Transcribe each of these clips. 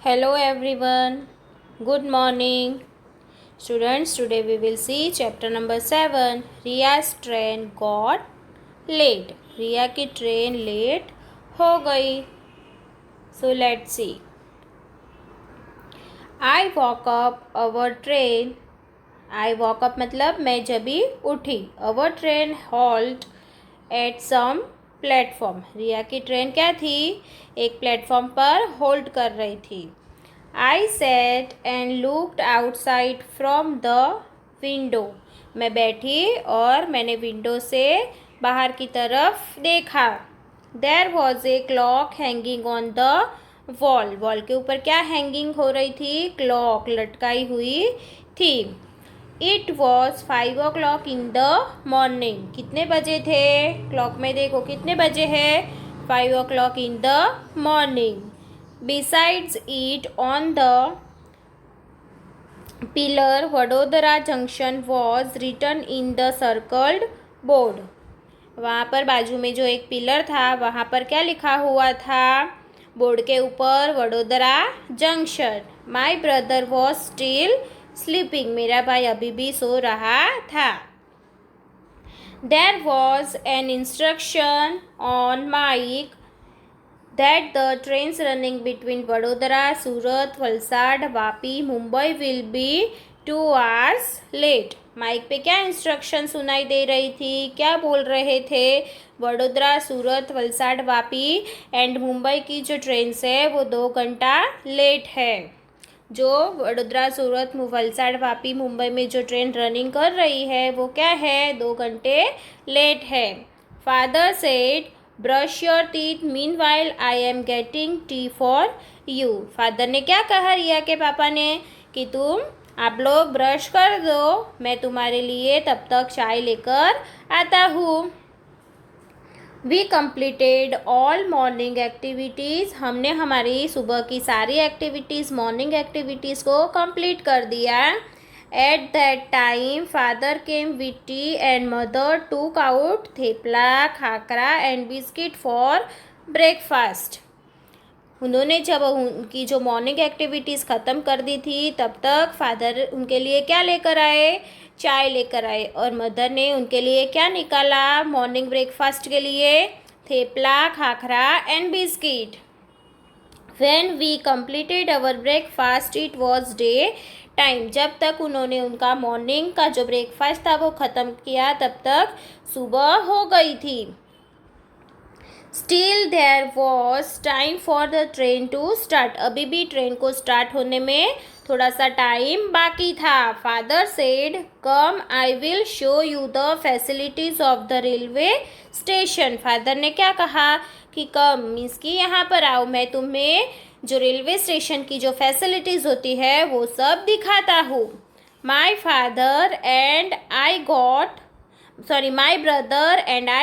Hello everyone. Good morning. Students, today we will see chapter number 7. Riya's train got late. रिया की train late हो गई. So let's see. I woke up our train. I woke up मतलब मैं जभी उठी. Our train halt at some platform. Riya की train क्या थी? एक प्लेटफॉर्म पर होल्ड कर रही थी. I sat and looked outside from the window. मैं बैठी और मैंने विंडो से बाहर की तरफ देखा. There was a clock hanging on the wall. Wall के ऊपर क्या हैंगिंग हो रही थी? क्लॉक लटकाई हुई थी. It was 5 o'clock in the morning. कितने बजे थे? क्लॉक में देखो कितने बजे है? 5 o'clock in the morning. Besides it, on the pillar, Vadodara Junction was written in the circled board. वहाँ पर बाजू में जो एक पिलर था वहाँ पर क्या लिखा हुआ था? बोर्ड के ऊपर Vadodara junction. My brother was still sleeping. मेरा भाई अभी भी सो रहा था. There was an instruction on mic that the trains running between Vadodara, Surat, Valsad, Vapi, Mumbai will be 2 hours late. Mic पे क्या इंस्ट्रक्शन सुनाई दे रही थी? क्या बोल रहे थे? वडोदरा, सूरत, वलसाड, वापी एंड मुंबई की जो ट्रेन्स है वो 2 घंटा लेट है. जो वडोदरा, सूरत, वलसाड, वापी, मुंबई में जो ट्रेन रनिंग कर रही है वो क्या है? 2 घंटे लेट है. Father said brush your teeth mean while I am getting T for you. Father ने क्या कहा रिया के पापा ने? कि तुम आप लोग ब्रश कर दो, मैं तुम्हारे लिए तब तक चाय लेकर आता हूँ. We completed all morning activities. हमने हमारी सुबह की सारी एक्टिविटीज़ मॉर्निंग एक्टिविटीज़ को कंप्लीट कर दिया. At that time, father came with tea and mother took out thepla, khakhra and biscuit for breakfast. उन्होंने जब उनकी जो मॉर्निंग एक्टिविटीज़ ख़त्म कर दी थी तब तक फादर उनके लिए क्या लेकर आए? चाय लेकर आए. और मदर ने उनके लिए क्या निकाला मॉर्निंग ब्रेकफास्ट के लिए? Thepla, khakhra and biscuit. When we completed our breakfast, it was day time. जब तक उन्होंने उनका मॉर्निंग का जो ब्रेकफास्ट था वो ख़त्म किया तब तक सुबह हो गई थी. Still there was time for the train to start. अभी भी ट्रेन को स्टार्ट होने में थोड़ा सा टाइम बाकी था. Father said come I will show you the facilities of the railway station. Father ने क्या कहा? कि कम मीन्स कि यहाँ पर आओ, मैं तुम्हें जो रेलवे स्टेशन की जो फैसिलिटीज़ होती है वो सब दिखाता हूँ. My brother and I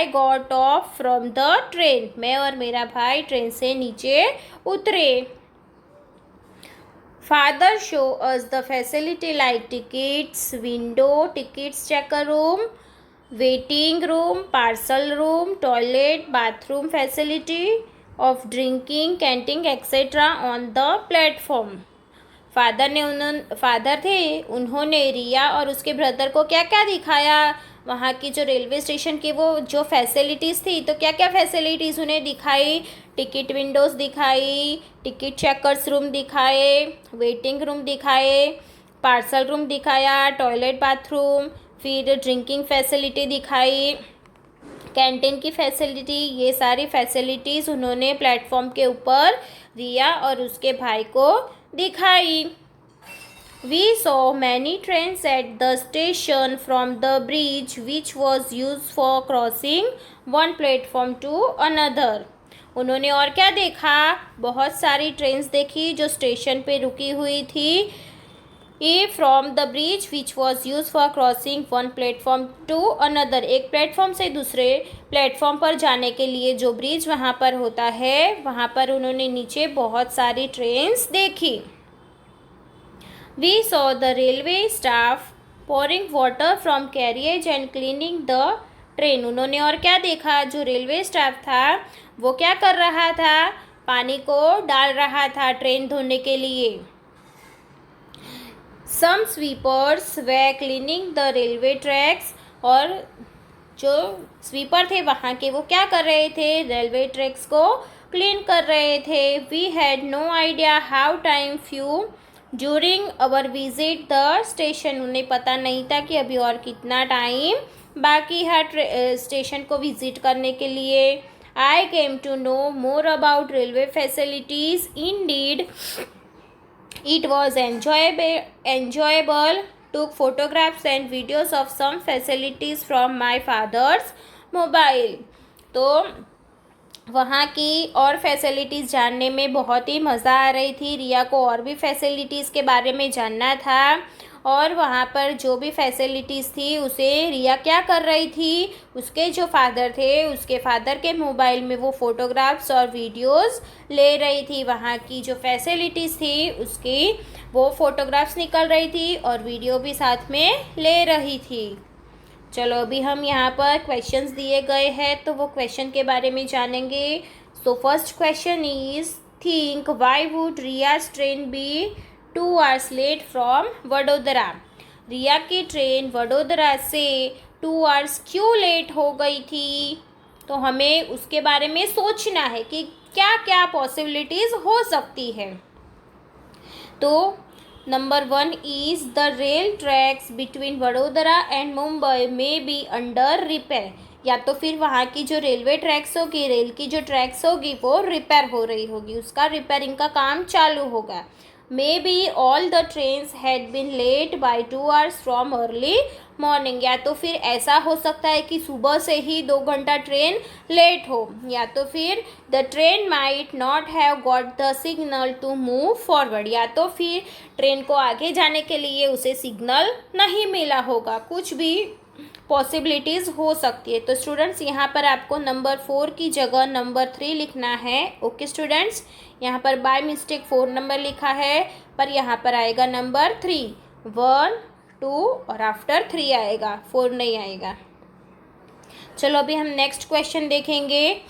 got off from the train. मैं और मेरा भाई ट्रेन से नीचे उतरे. Father show us the facility like tickets window, tickets checker room, waiting room, parcel room, toilet, bathroom facility of drinking, canteen etcetera on the platform. Father थे उन्होंने रिया और उसके ब्रदर को क्या क्या दिखाया? वहाँ की जो रेलवे स्टेशन की वो जो फैसिलिटीज़ थी, तो क्या क्या फैसिलिटीज़ उन्हें दिखाई? टिकट विंडोज़ दिखाई, टिकट चेकर्स रूम दिखाए, वेटिंग रूम दिखाए, पार्सल रूम दिखाया, टॉयलेट बाथरूम, फिर ड्रिंकिंग फैसिलिटी दिखाई, कैंटीन की फैसिलिटी. ये सारी फैसिलिटीज़ उन्होंने प्लेटफॉर्म के ऊपर रिया और उसके भाई को दिखाई. We saw many trains at the station from the bridge which was use for crossing one platform to another. उन्होंने और क्या देखा? बहुत सारी ट्रेन्स देखी जो स्टेशन पे रुकी हुई थी. From the bridge which was use for crossing one platform to another. एक प्लेटफॉर्म से दूसरे प्लेटफॉर्म पर जाने के लिए जो ब्रिज वहाँ पर होता है वहाँ पर उन्होंने नीचे बहुत सारी ट्रेन्स देखी. We saw the railway staff pouring water from carriage and cleaning the train. उन्होंने और क्या देखा? जो रेलवे स्टाफ था वो क्या कर रहा था? पानी को डाल रहा था ट्रेन धोने के लिए। Some sweepers were cleaning the railway tracks, और जो स्वीपर थे वहाँ के वो क्या कर रहे थे, रेलवे ट्रैक्स को क्लीन कर रहे थे। We had no idea how time flew during our visit the station, उन्हें पता नहीं था कि अभी और कितना टाइम बाकी है स्टेशन को विजिट करने के लिए। I came to know more about railway facilities, indeed it was enjoyable, took photographs and videos of some facilities from my father's mobile। तो वहाँ की और फैसिलिटीज़ जानने में बहुत ही मज़ा आ रही थी। रिया को और भी फैसिलिटीज़ के बारे में जानना था, और वहाँ पर जो भी फैसिलिटीज़ थी उसे रिया क्या कर रही थी, उसके जो फादर थे उसके फादर के मोबाइल में वो फ़ोटोग्राफ्स और वीडियोस ले रही थी। वहाँ की जो फैसिलिटीज़ थी उसकी वो फ़ोटोग्राफ्स निकल रही थी और वीडियो भी साथ में ले रही थी। चलो अभी हम यहाँ पर क्वेश्चंस दिए गए हैं तो वो क्वेश्चन के बारे में जानेंगे। So first question is, think why would Riya's train be 2 hours late from Vadodara. Riya की ट्रेन वडोदरा से 2 hours क्यों लेट हो गई थी, तो हमें उसके बारे में सोचना है कि क्या क्या पॉसिबिलिटीज़ हो सकती है। तो number 1 is the rail tracks between Vadodara and Mumbai में बी अंडर रिपेयर, या तो फिर वहाँ की जो रेलवे ट्रैक्स होगी, रेल की जो ट्रैक्स होगी वो रिपेयर हो रही होगी, उसका रिपेयरिंग का काम चालू होगा। May be all the trains had been late by 2 hours from early morning, या तो फिर ऐसा हो सकता है कि सुबह से ही 2 घंटा ट्रेन लेट हो, या तो फिर the train might not have got the signal to move forward, या तो फिर ट्रेन को आगे जाने के लिए उसे सिग्नल नहीं मिला होगा। कुछ भी पॉसिबिलिटीज़ हो सकती है। तो स्टूडेंट्स यहाँ पर आपको नंबर 4 की जगह नंबर 3 लिखना है। ओके स्टूडेंट्स, यहाँ पर बाय मिस्टेक 4 नंबर लिखा है, पर यहाँ पर आएगा नंबर 3, 1, 2 और आफ्टर 3 आएगा, 4 नहीं आएगा। चलो अभी हम नेक्स्ट क्वेश्चन देखेंगे।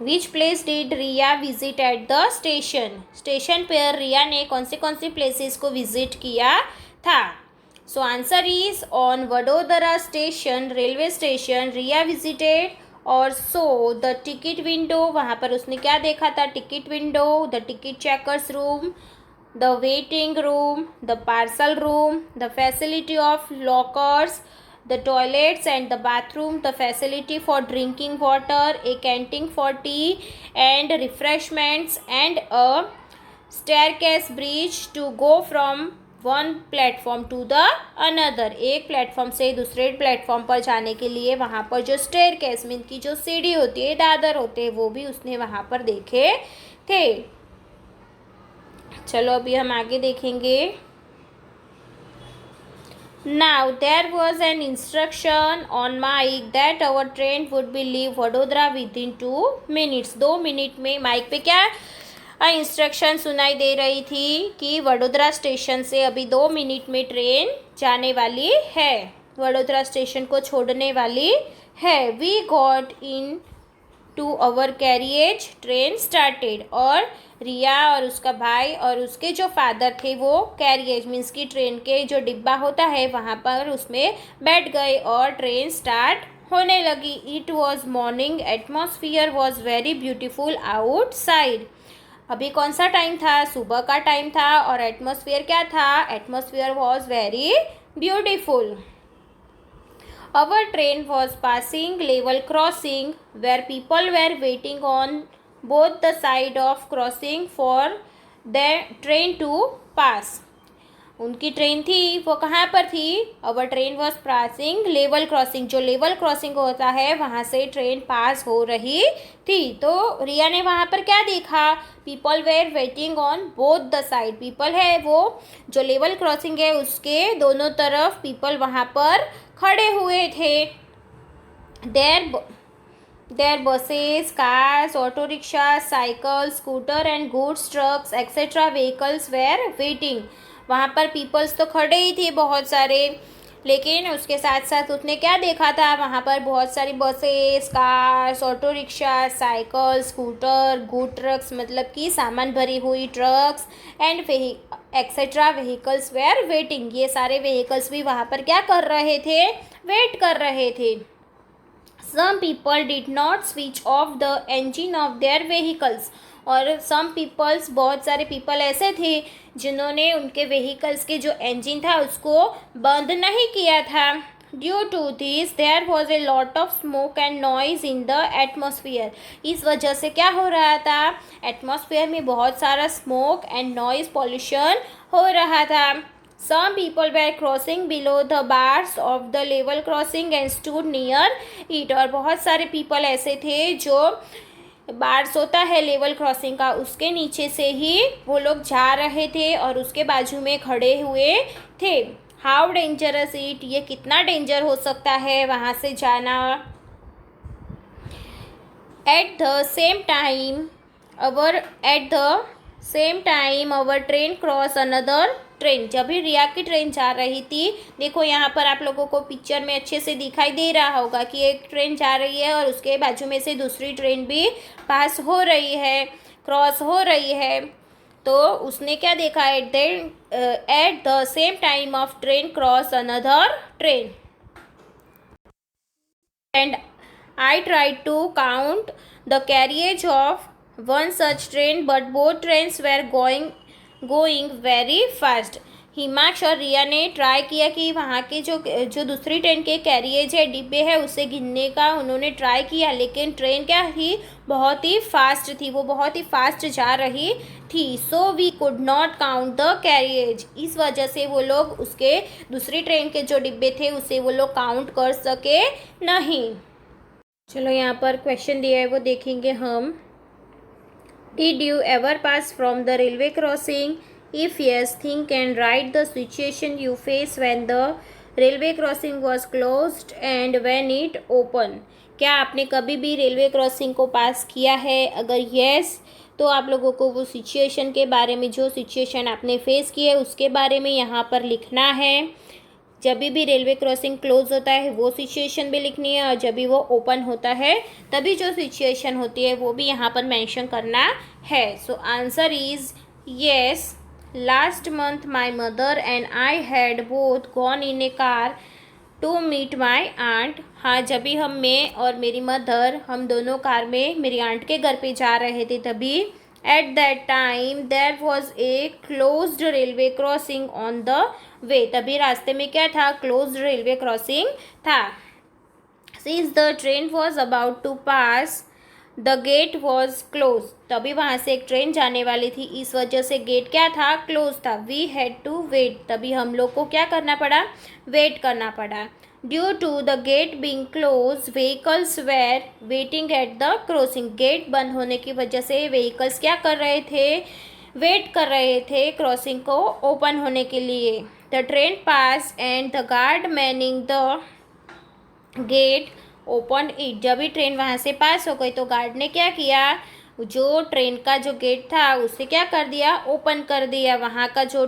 Which place did Riya visit at the station, station पर रिया ने कौन सी प्लेसेस को विजिट किया था। So answer is on Vadodara station, railway station Riya visited और सो द टिकट विंडो, वहाँ पर उसने क्या देखा था, ticket window, the ticket checkers room, the waiting room, the parcel room, the facility of lockers, the toilets and the bathroom, the facility for drinking water, a canteen for tea and refreshments, and a staircase bridge to go from one platform to the another। एक platform से दूसरे platform पर जाने के लिए वहाँ पर जो स्टेयरकेस मीन की जो सीढ़ी होती है, दादर होते हैं, वो भी उसने वहाँ पर देखे थे। चलो अभी हम आगे देखेंगे। Now there was an instruction on mic that our train would be leave Vadodara within 2 minutes। 2 minute में माइक पे क्या इंस्ट्रक्शन सुनाई दे रही थी कि वडोदरा स्टेशन से अभी 2 मिनट में ट्रेन जाने वाली है, वडोदरा स्टेशन को छोड़ने वाली है। We got into our carriage, train started, और रिया और उसका भाई और उसके जो फादर थे वो कैरिएज मीन्स की ट्रेन के जो डिब्बा होता है वहाँ पर उसमें बैठ गए और ट्रेन स्टार्ट होने लगी। It was morning, atmosphere was very beautiful outside. अभी कौन सा टाइम था, सुबह का टाइम था, और एटमॉस्फियर क्या था, atmosphere was very beautiful. Our train was passing level crossing where people were waiting on both the side of crossing for the train to pass। उनकी ट्रेन थी वो कहाँ पर थी, our train was passing level crossing, जो level crossing होता है वहाँ से ट्रेन पास हो रही थी। तो रिया ने वहाँ पर क्या देखा, people were waiting on both the side, people है वो जो लेवल क्रॉसिंग है उसके दोनों तरफ पीपल वहाँ पर खड़े हुए थे। There buses, cars, auto rickshaw, cycle, scooter and goods trucks etcetera vehicles were waiting. वहाँ पर पीपल्स तो खड़े ही थे बहुत सारे, लेकिन उसके साथ साथ उसने क्या देखा था, वहाँ पर बहुत सारी buses, cars, auto rickshaw, cycle, scooter, good trucks मतलब कि सामान भरी हुई trucks and etcetera vehicles were waiting, ये सारे व्हीकल्स भी वहाँ पर क्या कर रहे थे, वेट कर रहे थे. Some people did not switch off the engine of their vehicles. और सम पीपल्स, बहुत सारे पीपल ऐसे थे जिन्होंने उनके व्हीकल्स के जो इंजन था उसको बंद नहीं किया था. Due to this there was a lot of smoke and noise in the atmosphere. इस वजह से क्या हो रहा था, एटमोसफियर में बहुत सारा स्मोक एंड नॉइज पॉल्यूशन हो रहा था. Some people were crossing below the bars of the level crossing and stood near it. और बहुत सारे पीपल ऐसे थे जो बार्स होता है लेवल क्रॉसिंग का, उसके नीचे से ही वो लोग जा रहे थे और उसके बाजू में खड़े हुए थे. हाउ डेंजरस इट, ये कितना डेंजर हो सकता है वहाँ से जाना. At the same time our train cross another train. जब भी रिया की ट्रेन जा रही थी, देखो यहाँ पर आप लोगों को पिक्चर में अच्छे से दिखाई दे रहा होगा कि एक ट्रेन जा रही है और उसके बाजू में से दूसरी ट्रेन भी पास हो रही है, क्रॉस हो रही है. तो उसने क्या देखा, at the same time of train cross another train. And I tried to count the carriage of one such train, but both trains were going very fast. हिमाक्ष और रिया ने ट्राई किया कि वहाँ के जो दूसरी ट्रेन के कैरिएज है, डिब्बे है, उसे गिनने का उन्होंने ट्राई किया, लेकिन ट्रेन क्या थी, बहुत ही फास्ट थी, वो बहुत ही फास्ट जा रही थी. So we could not count the carriage. इस वजह से वो लोग उसके दूसरी ट्रेन के जो डिब्बे थे उसे वो लोग काउंट कर सके नहीं. चलो यहाँ पर क्वेश्चन दिया है वो देखेंगे हम. Did you ever pass from the railway crossing? If yes, think and right the situation you face when the railway crossing was closed end when it open. क्या आपने कभी भी रेलवे क्रॉसिंग को पास किया है? अगर येस तो आप लोगों को वो सिचुएशन के बारे में, जो सिचुएशन आपने फेस की है उसके बारे में यहाँ पर लिखना है. जब भी रेलवे क्रॉसिंग क्लोज होता है वो सिचुएशन भी लिखनी है, और जब भी वो ओपन होता है तभी जो सिचुएशन होती है वो भी यहाँ पर मेंशन करना है. So answer is yes. Last month my mother and I had both gone in a car to meet my aunt. हाँ, जब भी मैं और मेरी मदर, हम दोनों कार में मेरी आंट के घर पे जा रहे थे तभी. At that time there was a closed railway crossing on the way. तभी रास्ते में क्या था, closed railway crossing था. Since the train was about to pass, the gate was closed. तभी वहाँ से एक ट्रेन जाने वाली थी, इस वजह से गेट क्या था, क्लोज था. We had to wait. तभी हम लोग को क्या करना पड़ा, वेट करना पड़ा. Due to the gate being close vehicles were waiting at the crossing. Gate बंद होने की वजह से व्हीकल्स क्या कर रहे थे, वेट कर रहे थे क्रॉसिंग को ओपन होने के लिए. The train pass and the guard manning the gate open it. जब भी ट्रेन वहाँ से पास हो गई तो गार्ड ने क्या किया, जो ट्रेन का जो गेट था उसे क्या कर दिया, ओपन कर दिया. वहाँ का जो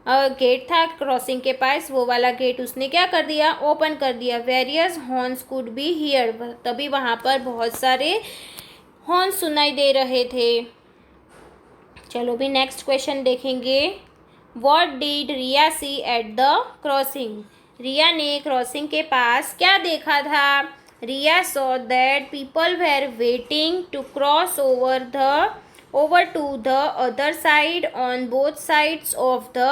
गेट था क्रॉसिंग के पास, वो वाला गेट उसने क्या कर दिया, ओपन कर दिया. Various horns could be here. तभी वहाँ पर बहुत सारे हॉर्न्स सुनाई दे रहे थे. चलो भी नेक्स्ट क्वेश्चन देखेंगे. What did Riya see at the crossing? Riya ने क्रॉसिंग के पास क्या देखा था? Riya saw that people were waiting to cross over to the other side on both sides of the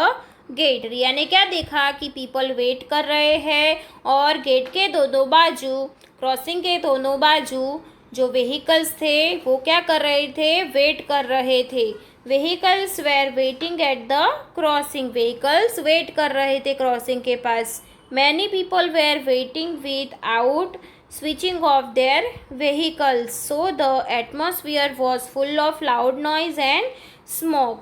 gate. रिया ने क्या देखा कि पीपल वेट कर रहे हैं और गेट के दोनों बाजू, क्रॉसिंग के दोनों बाजू जो व्हीकल्स थे वो क्या कर रहे थे, वेट कर रहे थे. Vehicles were waiting at the crossing. Vehicles wait कर रहे थे क्रॉसिंग के पास. Many people were waiting without switching off their vehicles, so the atmosphere was full of loud noise and smoke.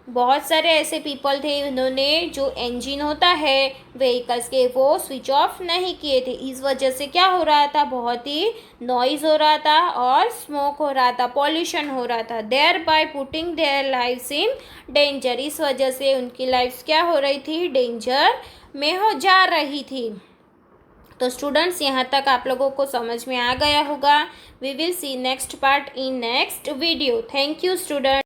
बहुत सारे ऐसे पीपल थे उन्होंने जो इंजन होता है व्हीकल्स के वो स्विच ऑफ नहीं किए थे। इस वजह से क्या हो रहा था, बहुत ही नॉइज़ हो रहा था और स्मोक हो रहा था, पॉल्यूशन हो रहा था, thereby putting their lifes in danger. इस वजह से उनकी लाइफ्स क्या हो रही थी, डेंजर में हो जा रही थी। तो स्टूडेंट्स यहाँ तक आप लोगों को समझ में आ गया होगा। We will see next part in next video. Thank you student.